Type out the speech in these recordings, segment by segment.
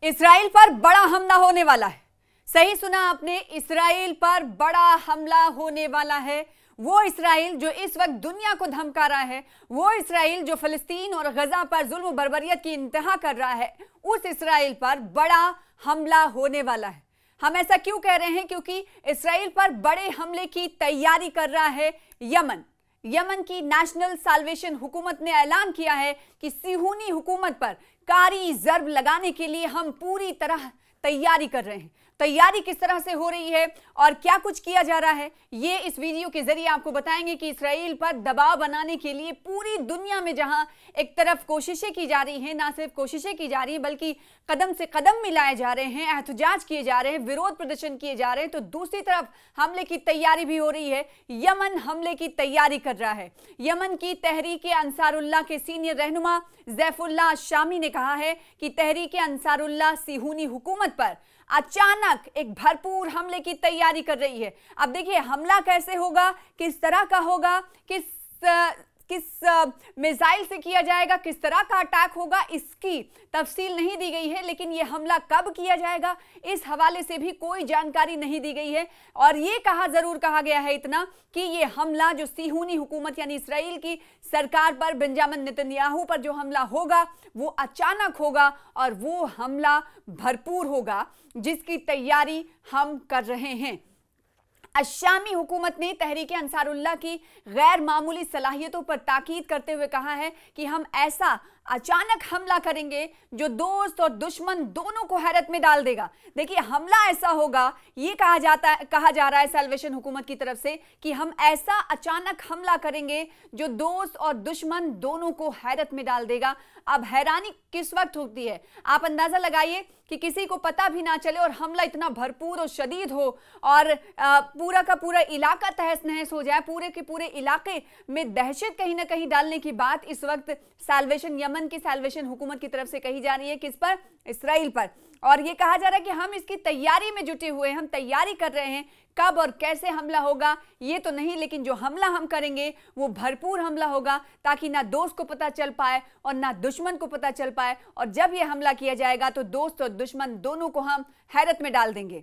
Israel पर बड़ा हमला होने वाला है। सही सुना आपने, इस्राइल पर बड़ा हमला होने वाला है। वो इस्राइल जो इस वक्त दुनिया को धमका रहा है, वो इस्राइल जो फिलिस्तीन और गजा पर जुल्म बर्बरियत की इंतहा कर रहा है, उस इस्राइल पर बड़ा हमला होने वाला है। हम ऐसा क्यों कह रहे हैं? क्योंकि इस्राइल पर बड़े हमले की तैयारी कर रहा है यमन। यमन की नेशनल साल्वेशन हुकूमत ने ऐलान किया है कि सिहूनी हुकूमत पर कारी जर्ब लगाने के लिए हम पूरी तरह तैयारी कर रहे हैं। तैयारी किस तरह से हो रही है और क्या कुछ किया जा रहा है, ये इस वीडियो के जरिए आपको बताएंगे कि इस्राइल पर दबाव बनाने के लिए पूरी दुनिया में जहां एक तरफ कोशिशें की जा रही हैं, ना सिर्फ कोशिशें की जा रही हैं बल्कि कदम से कदम मिलाए जा रहे हैं, एहतजाज किए जा रहे हैं, विरोध प्रदर्शन किए जा रहे हैं, तो दूसरी तरफ हमले की तैयारी भी हो रही है। यमन हमले की तैयारी कर रहा है। यमन की तहरीक अंसारुल्लाह के सीनियर रहनुमा ज़ैफुल्लाह शामी ने कहा है कि तहरीक अंसारुल्लाह सिहूनी हुकूमत पर अचानक एक भरपूर हमले की तैयारी कर रही है। अब देखिए हमला कैसे होगा, किस तरह का होगा, किस मिसाइल से किया जाएगा, किस तरह का अटैक होगा, इसकी तफसील नहीं दी गई है। लेकिन यह हमला कब किया जाएगा, इस हवाले से भी कोई जानकारी नहीं दी गई है। और यह जरूर कहा गया है इतना कि यह हमला जो सिहूनी हुकूमत यानी इस्राइल की सरकार पर, बेंजामिन नेतन्याहू पर जो हमला होगा वो अचानक होगा और वो हमला भरपूर होगा, जिसकी तैयारी हम कर रहे हैं। अशामी हुकूमत ने तहरीक अंसारुल्लाह की गैर मामूली सलाहियतों पर ताकीद करते हुए कहा है कि हम ऐसा अचानक हमला करेंगे जो दोस्त और दुश्मन दोनों को हैरत में डाल देगा। देखिए हमला ऐसा होगा, ये कहा जा रहा है साल्वेशन हुकूमत की तरफ से कि हम ऐसा अचानक हमला करेंगे जो दोस्त और दुश्मन दोनों को हैरत में डाल देगा। अब हैरानी किस वक्त होती है, आप अंदाजा लगाइए कि किसी को पता भी ना चले और हमला इतना भरपूर और शदीद हो और पूरा का पूरा इलाका तहस नहस हो जाए, पूरे के पूरे इलाके में दहशत कहीं ना कहीं डालने की बात इस वक्त साल्वेशन यमन की साल्वेशन हुकूमत की तरफ से कही जा रही है। किस पर? इस्राइल पर। और ये कहा जा रहा है कि हम इसकी तैयारी में जुटे हुए हैं, हम तैयारी कर रहे हैं। कब और कैसे हमला होगा ये तो नहीं, लेकिन जो हमला हम करेंगे वो भरपूर हमला होगा ताकि ना दोस्त को पता चल पाए और ना दुश्मन को पता चल पाए। और जब ये हमला किया जाएगा तो दोस्त और दुश्मन दोनों को हम हैरत में डाल देंगे।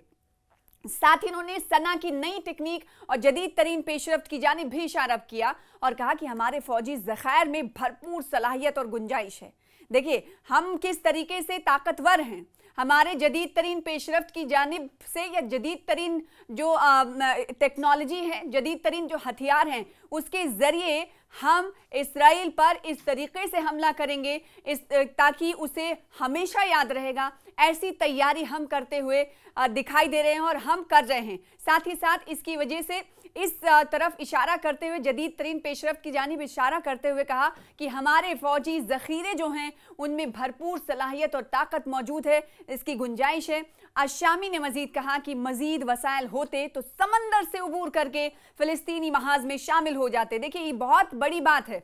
साथ ही उन्होंने सना की नई टेक्निक और जदीद तरीन पेशरफ्त की जानिब भी इशारा किया और कहा कि हमारे फौजी ज़खायर में भरपूर सलाहियत और गुंजाइश है। देखिए हम किस तरीके से ताकतवर हैं, हमारे जदीद तरीन पेशरफ्त की जानिब से या जदीद तरीन जो टेक्नोलॉजी है, जदीद तरीन जो हथियार हैं, उसके ज़रिए हम इस्राइल पर इस तरीके से हमला करेंगे ताकि उसे हमेशा याद रहेगा। ऐसी तैयारी हम करते हुए दिखाई दे रहे हैं और हम कर रहे हैं। साथ ही साथ इसकी वजह से इस तरफ इशारा करते हुए, जदीद तरीन पेशरफ्त की जानिब इशारा करते हुए कहा कि हमारे फौजी ज़ख़ीरे जो हैं उनमें भरपूर सलाहियत और ताकत मौजूद है, इसकी गुंजाइश है। अशामी ने मजीद कहा कि मजीद वसाइल होते तो समंदर से उबूर करके फ़िलिस्तीनी महाज में शामिल हो जाते। देखिए ये बहुत बड़ी बात है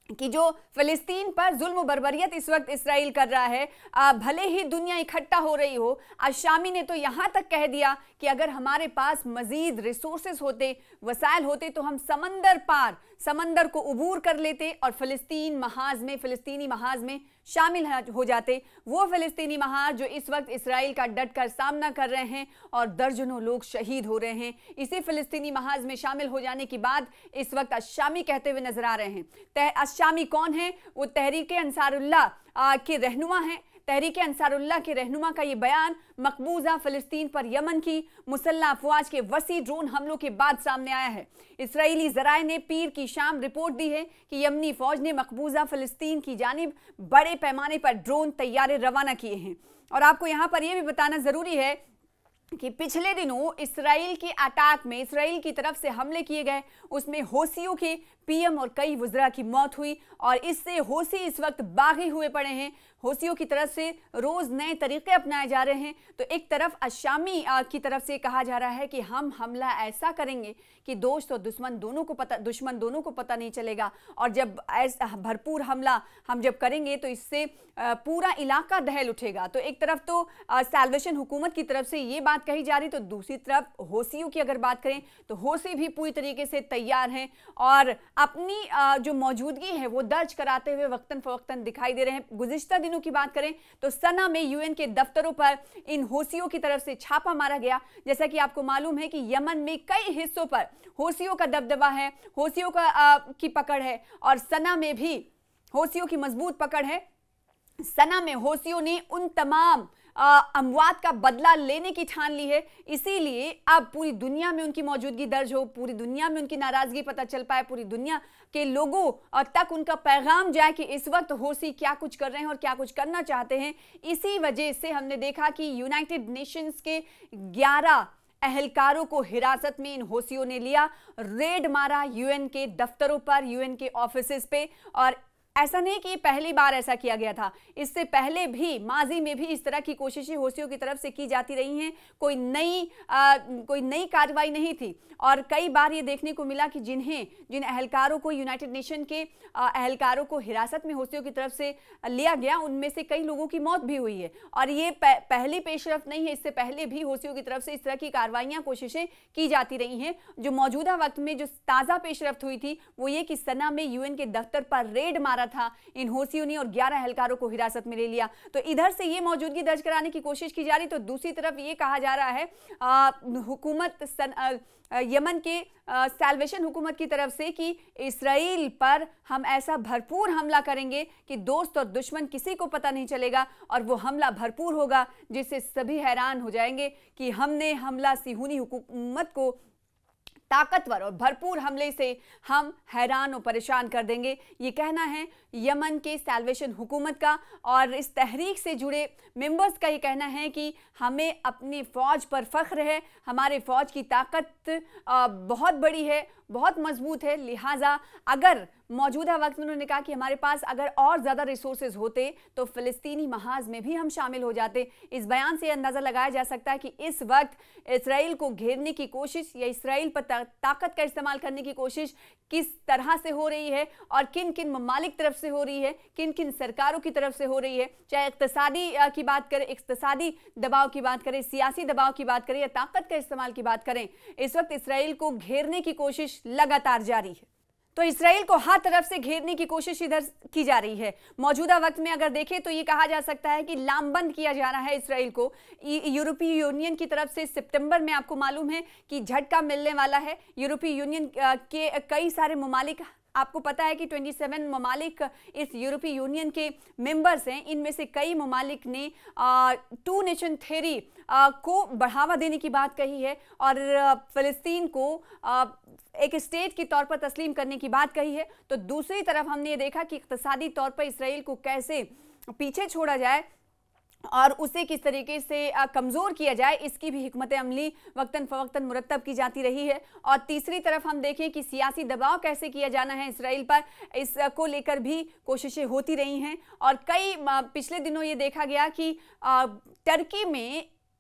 कि जो फ़िलिस्तीन पर जुल्म बर्बरियत इस वक्त इस्राइल कर रहा है, भले ही दुनिया इकट्ठा हो रही हो, अशामी ने तो यहाँ तक कह दिया कि अगर हमारे पास मज़ीद रिसोर्सेज होते, वसाइल होते तो हम समंदर पार, समंदर को उबूर कर लेते और फ़िलिस्तीनी महाज में शामिल हो जाते। वो फ़िलिस्तीनी महाज जो इस वक्त इस्राइल का डट कर सामना कर रहे हैं और दर्जनों लोग शहीद हो रहे हैं, इसी फ़िलिस्तीनी महाज में शामिल हो जाने की बात इस वक्त अशामी कहते हुए नजर आ रहे हैं। अशामी कौन है? वो तहरीक अंसारुल्लाह के रहनुमा हैं। तहरीक अंसारुल्लाह के रहनुमा का ये बयान मकबूजा फ़िलिस्तीन पर यमन की मुसल्लह अफवाज के वसी ड्रोन हमलों के बाद सामने आया है। इसराइली ज़राए ने पीर की शाम रिपोर्ट दी है कि यमनी फ़ौज ने मकबूजा फ़िलिस्तीन की जानिब बड़े पैमाने पर ड्रोन तैयारे रवाना किए हैं। और आपको यहाँ पर यह भी बताना ज़रूरी है कि पिछले दिनों इसराइल के अटैक में, इसराइल की तरफ से हमले किए गए, उसमें होसियों के पीएम और कई वज़रा की मौत हुई और इससे होसी इस वक्त बागी हुए पड़े हैं। होसियों की तरफ से रोज़ नए तरीक़े अपनाए जा रहे हैं। तो एक तरफ अशामी की तरफ से कहा जा रहा है कि हम हमला ऐसा करेंगे कि दोस्त और दुश्मन दोनों को पता नहीं चलेगा। और जब ऐसा भरपूर हमला हम जब करेंगे तो इससे पूरा इलाका दहल उठेगा। तो एक तरफ तो साल्वेशन हुकूमत की तरफ से ये बात कही जा रही, तो दूसरी तरफ होसियों की अगर बात करें तो होसी भी पूरी तरीके से तैयार हैं और अपनी जो मौजूदगी है वो दर्ज कराते हुए वक्तन फ़वक्तन दिखाई दे रहे हैं। गुज़िश्ता दिनों दिनों की बात करें तो सना में यूएन के दफ्तरों पर इन हौसियों की तरफ से छापा मारा गया। जैसा कि आपको मालूम है कि यमन में कई हिस्सों पर हौसियों का दबदबा है, हौसियों की पकड़ है और सना में भी हौसियों की मजबूत पकड़ है। सना में हौसियों ने उन तमाम अमवात का बदला लेने की ठान ली है, इसीलिए अब पूरी दुनिया में उनकी मौजूदगी दर्ज हो, पूरी दुनिया में उनकी नाराजगी पता चल पाए, पूरी दुनिया के लोगों तक उनका पैगाम जाए कि इस वक्त हौसी क्या कुछ कर रहे हैं और क्या कुछ करना चाहते हैं। इसी वजह से हमने देखा कि यूनाइटेड नेशंस के 11 एहलकारों को हिरासत में इन हौसियों ने लिया, रेड मारा यूएन के दफ्तरों पर, यूएन के ऑफिसेस पे। और ऐसा नहीं कि पहली बार ऐसा किया गया था, इससे पहले भी माजी में भी इस तरह की कोशिशें हौसियों की तरफ से की जाती रही हैं। कोई नई कार्रवाई नहीं थी और कई बार ये देखने को मिला कि जिन एहलकारों को यूनाइटेड नेशन के एहलकारों को हिरासत में हौसियों की तरफ से लिया गया, उनमें से कई लोगों की मौत भी हुई है। और ये पहली पेशरफ नहीं है, इससे पहले भी हौसियों की तरफ से इस तरह की कार्रवाइयां, कोशिशें की जाती रही हैं। जो मौजूदा वक्त में जो ताज़ा पेशरफ हुई थी वो ये कि सना में यूएन के दफ्तर पर रेड मारा था इन हौसियों ने और 11 एहलकारों को हिरासत में ले लिया। तो इधर से ये मौजूदगी दर्ज कराने की कोशिश की जा रही, तो दूसरी तरफ ये कहा जा रहा है हुकूमत यमन के सैल्वेशन हुकूमत की तरफ से कि इस्राएल पर हम ऐसा भरपूर हमला करेंगे कि दोस्त और दुश्मन किसी को पता नहीं चलेगा और वो हमला भरपूर होगा जिससे सभी हैरान हो जाएंगे कि हमने हमला सिहूनी हुकूमत को ताकतवर और भरपूर हमले से हम हैरान और परेशान कर देंगे। ये कहना है यमन के सैल्वेशन हुकूमत का और इस तहरीक से जुड़े मेंबर्स का ये कहना है कि हमें अपनी फ़ौज पर फ़ख्र है, हमारे फ़ौज की ताकत बहुत बड़ी है, बहुत मजबूत है। लिहाजा अगर मौजूदा वक्त में उन्होंने कहा कि हमारे पास अगर और ज़्यादा रिसोर्सेज होते तो फ़िलिस्तीनी महाज में भी हम शामिल हो जाते। इस बयान से अंदाज़ा लगाया जा सकता है कि इस वक्त इसराइल को घेरने की कोशिश या इसराइल पर ताकत का इस्तेमाल करने की कोशिश किस तरह से हो रही है और किन किन ममालिक तरफ से हो रही है, किन किन सरकारों की तरफ से हो रही है। चाहे इक्तिसादी की बात करें, इक्तिसादी दबाव की बात करें, सियासी दबाव की बात करें या ताकत का इस्तेमाल की बात करें, इस वक्त इसराइल को घेरने की कोशिश लगातार जारी है। तो इसराइल को हर तरफ से घेरने की कोशिश इधर की जा रही है। मौजूदा वक्त में अगर देखें तो ये कहा जा सकता है कि लामबंद किया जा रहा है इसराइल को यूरोपीय यूनियन की तरफ से। सितंबर में आपको मालूम है कि झटका मिलने वाला है। यूरोपीय यूनियन के कई सारे ममालिक, आपको पता है कि 27 ममालिक इस यूरोपीय यूनियन के मेंबर्स हैं। इनमें से कई ममालिक ने 2 नेशन थ्योरी को बढ़ावा देने की बात कही है और फ़लस्तीन को एक स्टेट के तौर पर तस्लीम करने की बात कही है। तो दूसरी तरफ हमने ये देखा कि इक़्तिसादी तौर पर इसराइल को कैसे पीछे छोड़ा जाए और उसे किस तरीके से कमज़ोर किया जाए, इसकी भी हिकमत अमली वक्तन फ़वक्तन मुरत्तब की जाती रही है। और तीसरी तरफ हम देखें कि सियासी दबाव कैसे किया जाना है इसराइल पर, इसको लेकर भी कोशिशें होती रही हैं। और कई पिछले दिनों ये देखा गया कि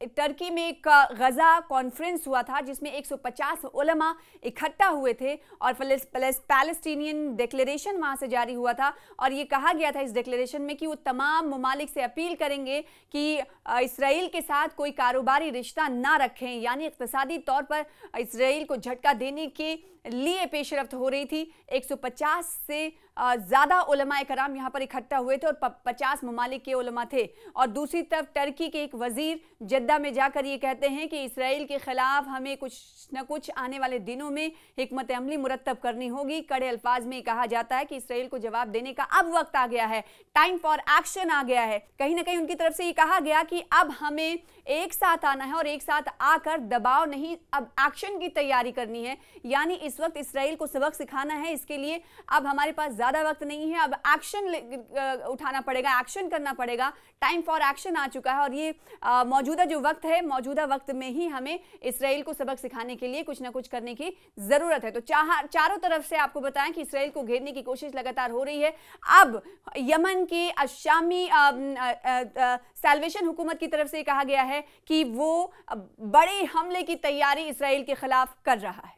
टर्की में एक गज़ा कॉन्फ्रेंस हुआ था जिसमें 150 उलमा इकट्ठा हुए थे और पैलेस्टीनियन डिक्लेरेशन वहाँ से जारी हुआ था। और ये कहा गया था इस डिक्लेरेशन में कि वो तमाम ममालिक से अपील करेंगे कि इसराइल के साथ कोई कारोबारी रिश्ता ना रखें, यानी इक़्तिसादी तौर पर इसराइल को झटका देने के लिए पेशरफ्त हो रही थी। 150 से ज़्यादा उलमा कराम यहाँ पर इकट्ठा हुए थे और 50 ममालिक के उलमा थे। और दूसरी तरफ टर्की के एक वजीर जद्दा में जाकर ये कहते हैं कि इसराइल के ख़िलाफ़ हमें कुछ न कुछ आने वाले दिनों में हिकमत अमली मुरत्तब करनी होगी। कड़े अल्फाज में कहा जाता है कि इसराइल को जवाब देने का अब वक्त आ गया है, टाइम फॉर एक्शन आ गया है। कहीं ना कहीं उनकी तरफ से ये कहा गया कि अब हमें एक साथ आना है और एक साथ आकर दबाव नहीं, अब एक्शन की तैयारी करनी है। यानी इस वक्त इसराइल को सबक सिखाना है, इसके लिए अब हमारे पास ज़्यादा वक्त नहीं है, अब एक्शन उठाना पड़ेगा, एक्शन करना पड़ेगा। टाइम फॉर एक्शन आ चुका है और ये मौजूदा जो वक्त है, मौजूदा वक्त में ही हमें इसराइल को सबक सिखाने के लिए कुछ ना कुछ करने की ज़रूरत है। तो चारों तरफ से आपको बताएं कि इसराइल को घेरने की कोशिश लगातार हो रही है। अब यमन के अशामी सैल्वेशन हुकूमत की तरफ से कहा गया है कि वो बड़े हमले की तैयारी इसराइल के खिलाफ कर रहा है।